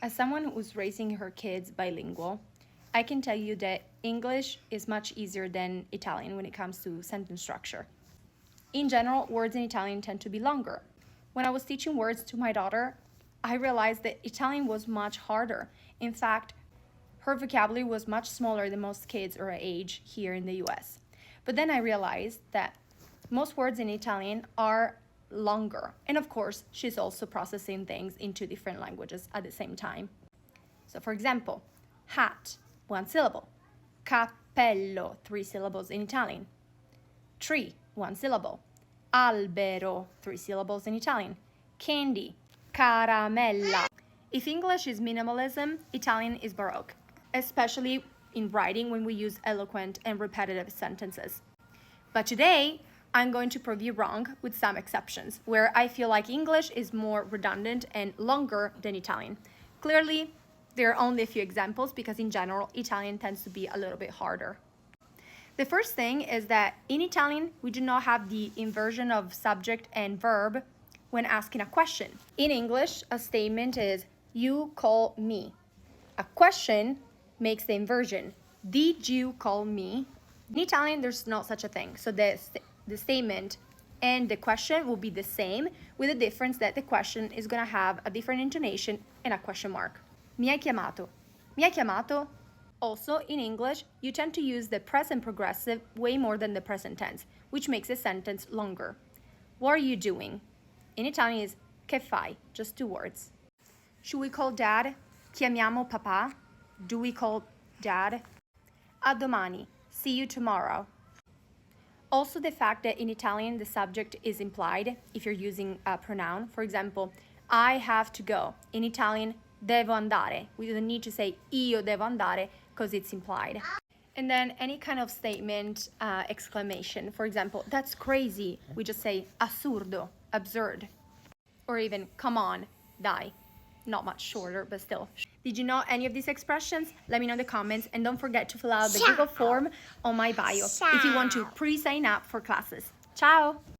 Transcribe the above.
As someone who's raising her kids bilingual, I can tell you that English is much easier than Italian when it comes to sentence structure. In general, words in Italian tend to be longer. When I was teaching words to my daughter, I realized that Italian was much harder. In fact, her vocabulary was much smaller than most kids her age here in the US. But then I realized that most words in Italian are longer. And of course, she's also processing things in two different languages at the same time. So for example, hat, one syllable. Cappello, three syllables in Italian. Tree, one syllable. Albero, three syllables in Italian. Candy, caramella. If English is minimalism, Italian is Baroque, especially in writing when we use eloquent and repetitive sentences. But today, I'm going to prove you wrong with some exceptions, where I feel like English is more redundant and longer than Italian. Clearly, there are only a few examples because in general, Italian tends to be a little bit harder. The first thing is that in Italian, we do not have the inversion of subject and verb when asking a question. In English, a statement is, you call me. A question makes the inversion. Did you call me? In Italian, there's not such a thing. So the statement and the question will be the same, with the difference that the question is going to have a different intonation and a question mark. Mi hai chiamato? Mi hai chiamato? Also, in English, you tend to use the present progressive way more than the present tense, which makes a sentence longer. What are you doing? In Italian is che fai? Just two words. Should we call dad? Chiamiamo papà? Do we call dad? A domani. See you tomorrow. Also, the fact that in Italian the subject is implied if you're using a pronoun. For example, I have to go. In Italian, devo andare. We don't need to say io devo andare because it's implied. And then any kind of statement, exclamation. For example, that's crazy. We just say assurdo, absurd. Or even come on, dai. Not much shorter, but still. Did you know any of these expressions? Let me know in the comments, and don't forget to fill out the Google form on my bio if you want to pre-sign up for classes. Ciao!